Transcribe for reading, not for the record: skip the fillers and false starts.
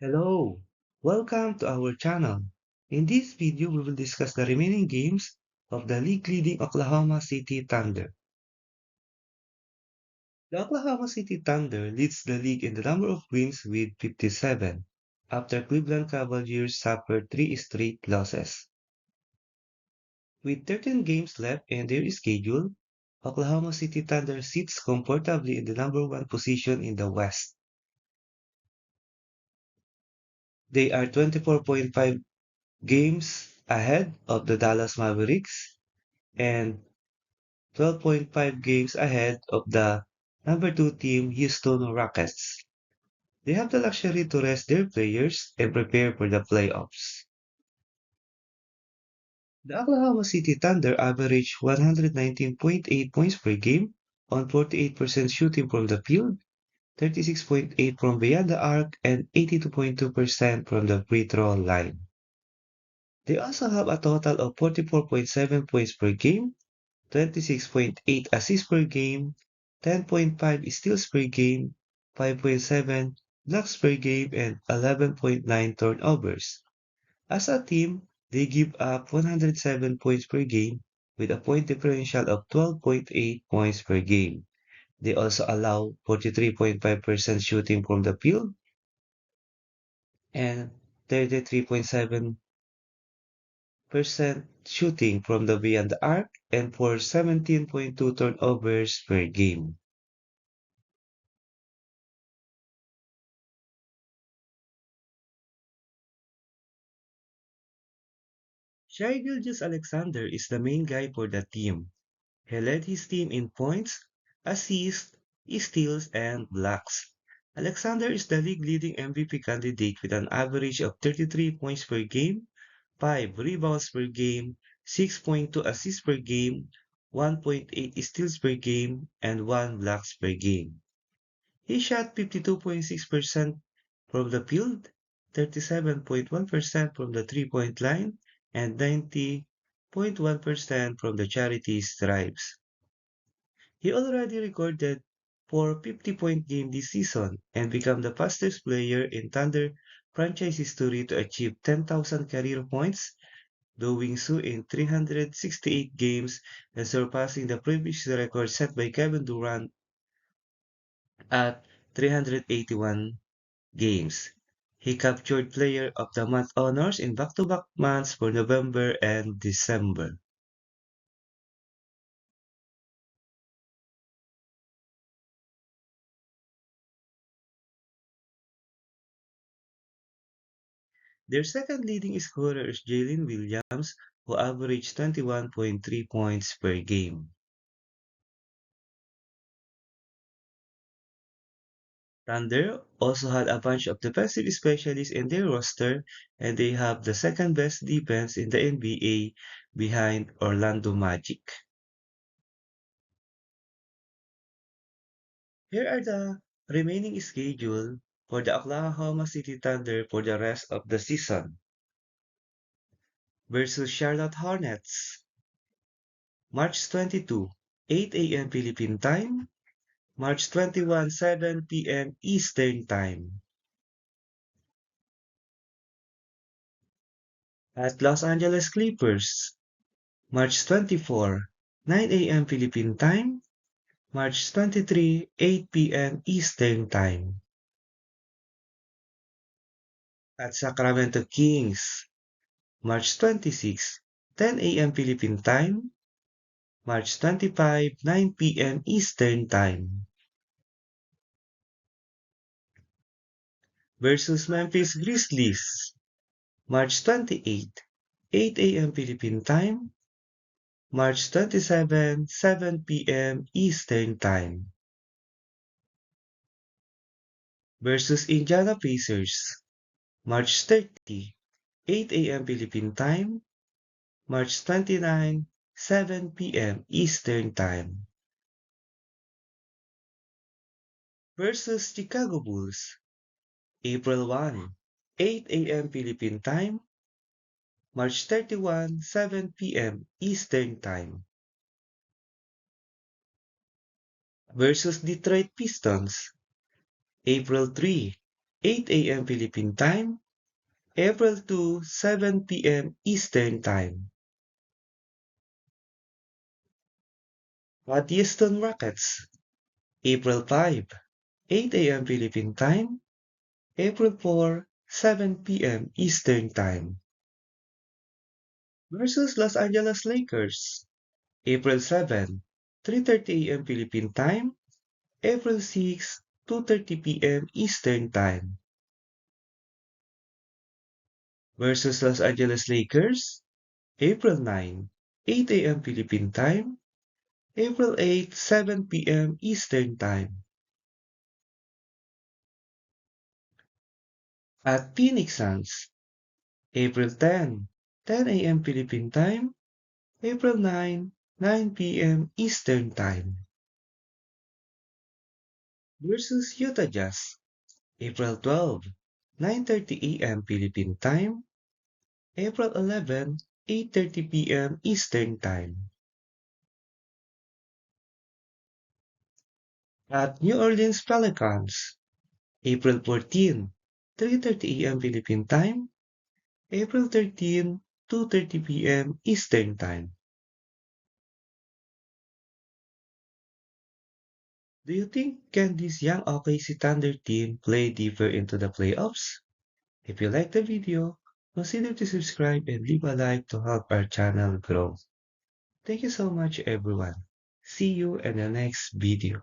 Hello, welcome to our channel. In this video, we will discuss the remaining games of the league-leading Oklahoma City Thunder. The Oklahoma City Thunder leads the league in the number of wins with 57, after Cleveland Cavaliers suffered three straight losses. With 13 games left in their schedule, Oklahoma City Thunder sits comfortably in the number one position in the West. They are 24.5 games ahead of the Dallas Mavericks and 12.5 games ahead of the number 2 team Houston Rockets. They have the luxury to rest their players and prepare for the playoffs. The Oklahoma City Thunder average 119.8 points per game on 48% shooting from the field, 36.8 from beyond the arc, and 82.2% from the free throw line. They also have a total of 44.7 points per game, 26.8 assists per game, 10.5 steals per game, 5.7 blocks per game, and 11.9 turnovers. As a team, they give up 107 points per game with a point differential of 12.8 points per game. They also allow 43.5% shooting from the field and 33.7% shooting from the beyond the arc and for 17.2 turnovers per game. Shai Gilgeous-Alexander is the main guy for the team. He led his team in points, assists, steals, and blocks. Alexander is the league-leading MVP candidate with an average of 33 points per game, 5 rebounds per game, 6.2 assists per game, 1.8 steals per game, and 1 blocks per game. He shot 52.6% from the field, 37.1% from the three-point line, and 90.1% from the charity strips. He already recorded for 50-point game this season and became the fastest player in Thunder franchise history to achieve 10,000 career points, doing so in 368 games and surpassing the previous record set by Kevin Durant at 381 games. He captured Player of the Month honors in back-to-back months for November and December. Their second leading scorer is Jalen Williams, who averaged 21.3 points per game. Thunder also had a bunch of defensive specialists in their roster, and they have the second best defense in the NBA behind Orlando Magic. Here are the remaining schedule for the Oklahoma City Thunder for the rest of the season. Versus Charlotte Hornets, March 22, 8 a.m. Philippine Time, March 21, 7 p.m. Eastern Time. At Los Angeles Clippers, March 24, 9 a.m. Philippine Time, March 23, 8 p.m. Eastern Time. At Sacramento Kings, March 26, 10 a.m. Philippine Time, March 25, 9 p.m. Eastern Time. Versus Memphis Grizzlies, March 28, 8 a.m. Philippine Time, March 27, 7 p.m. Eastern Time. Versus Indiana Pacers, March 30, 8 a.m. Philippine Time, March 29, 7 p.m. Eastern Time. Versus Chicago Bulls, April 1, 8 a.m. Philippine Time, March 31, 7 p.m. Eastern Time. Versus Detroit Pistons, April 3, 8 a.m. Philippine Time, April 2, 7 p.m. Eastern Time. At Houston Rockets, April 5, 8 a.m. Philippine Time, April 4, 7 p.m. Eastern Time. Versus Los Angeles Lakers, April 7, 3:30 a.m. Philippine Time, April 6, 2:30 p.m. Eastern Time. Versus Los Angeles Lakers, April 9, 8 a.m. Philippine Time, April 8, 7 p.m. Eastern Time. At Phoenix Suns, April 10, 10 a.m. Philippine Time, April 9, 9 p.m. Eastern Time. Versus Utah Jazz, April 12, 9:30 a.m. Philippine Time, April 11, 8:30 p.m. Eastern Time. At New Orleans Pelicans, April 14, 3:30 a.m. Philippine Time, April 13, 2:30 p.m. Eastern Time. Do you think can this young OKC Thunder team play deeper into the playoffs? If you like the video, consider to subscribe and leave a like to help our channel grow. Thank you so much everyone. See you in the next video.